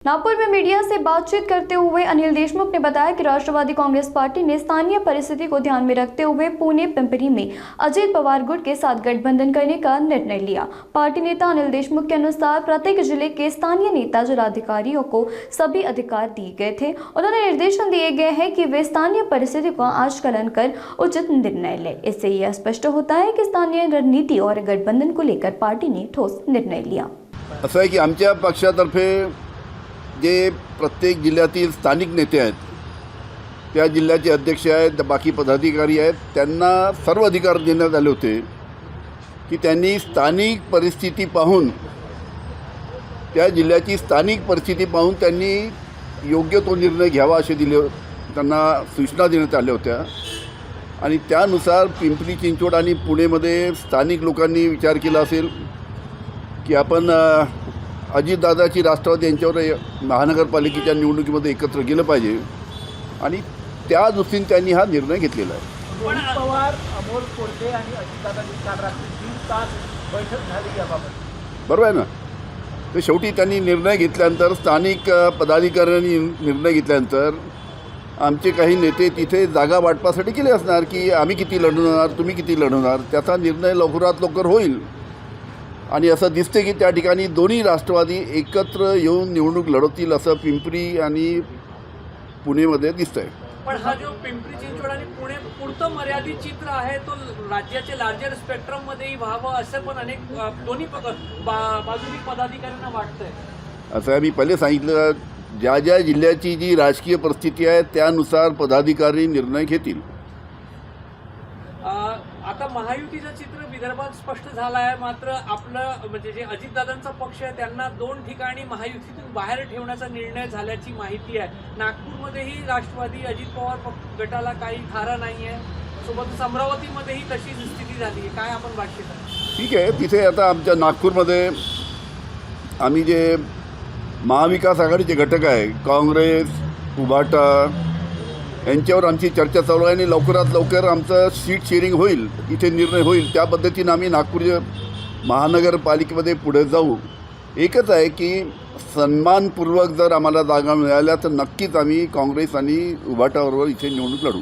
नागपुर में मीडिया से बातचीत करते हुए अनिल देशमुख ने बताया कि राष्ट्रवादी कांग्रेस पार्टी ने स्थानीय परिस्थिति को ध्यान में रखते हुए पुणे पिंपरी में अजीत पवार गुट के साथ गठबंधन करने का निर्णय लिया। पार्टी नेता अनिल देशमुख के अनुसार प्रत्येक जिले के स्थानीय नेता जिलाधिकारियों को सभी अधिकार दिए गए थे। उन्होंने निर्देशन दिए गए हैं कि वे स्थानीय परिस्थिति का आकलन कर उचित निर्णय लें। इससे यह स्पष्ट होता है कि स्थानीय रणनीति और गठबंधन को लेकर पार्टी ने ठोस निर्णय लिया। असं आहे की आमच्या पक्षातर्फे जे प्रत्येक जिल्ह्यातील स्थानिक नेते आहेत, त्या जिल्ह्याचे अध्यक्ष आहेत, बाकी पदाधिकारी आहेत, त्यांना सर्व अधिकार देण्यात आले होते की त्यांनी स्थानिक परिस्थिती पाहून, त्या जिल्ह्याची स्थानिक परिस्थिती पाहून त्यांनी योग्य तो निर्णय घ्यावा असे त्यांना सूचना देण्यात आल्या होत्या। आणि त्यानुसार पिंपरी चिंचवड आणि पुणेमध्ये स्थानिक लोकांनी विचार केला असेल की आपण अजितदादाची राष्ट्रवादी यांच्यावर महानगरपालिकेच्या निवडणुकीमध्ये एकत्र गेलं पाहिजे आणि त्या दृष्टीने त्यांनी हा निर्णय घेतलेला आहे। पवार, अमोल कोल्हे आणि अजितदादांची काल रात्री 3 तास बैठक झाली याबाबत, बरोबर आहे ना। तर शेवटी त्यांनी निर्णय घेतल्यानंतर, स्थानिक पदाधिकाऱ्यांनी निर्णय घेतल्यानंतर आमचे काही नेते तिथे जागा वाटपासाठी गेले असणार की आम्ही किती लढवणार, तुम्ही किती लढवणार, त्याचा निर्णय लवकरात लवकर होईल। आणि असं दिसते की त्या ठिकाणी दोन्ही राष्ट्रवादी एकत्र येऊन निवडणूक लढवतील असं पिंपरी आणि पुणेमध्ये दिसतंय। पण हा जो पिंपरी चिंचवड आणि पुणे पुरतं मर्यादित चित्र आहे, तो राज्याचे लार्जर स्पेक्ट्रम मध्येही व्हावं असं पण अनेक दोन्ही बाजूनी पदाधिकाऱ्यांना वाटतंय। असं आहे, मी पहिले सांगितलं, ज्या ज्या जिल्ह्याची जी राजकीय परिस्थिती आहे त्यानुसार पदाधिकारी निर्णय घेतील। आता महायुतीचं चित्र विदर्भात स्पष्ट झालं आहे, मात्र आपलं म्हणजे जे अजितदादांचा पक्ष आहे त्यांना 2 ठिकाणी महायुतीतून बाहेर ठेवण्याचा निर्णय झाल्याची माहिती आहे। नागपूरमध्येही राष्ट्रवादी अजित पवार गटाला काही थारा नाही आहे, सोबतच अमरावतीमध्येही तशीच स्थिती झाली आहे। काय आपण भाष्य करा? ठीक आहे, तिथे आता आमच्या नागपूरमध्ये आम्ही जे महाविकास आघाडीचे घटक आहे, काँग्रेस, उभाटा यांच्यावर आमची चर्चा चालू आहे आणि लवकरात लवकर आमचं सीट शेअरिंग होईल, इथे निर्णय होईल। त्या पद्धतीनं आम्ही नागपूर महानगरपालिकेमध्ये पुढे जाऊ। एकच आहे की सन्मानपूर्वक जर आम्हाला जागा मिळाल्या तर नक्कीच आम्ही काँग्रेस आणि उभाटाबरोबर इथे निवडणूक लढू।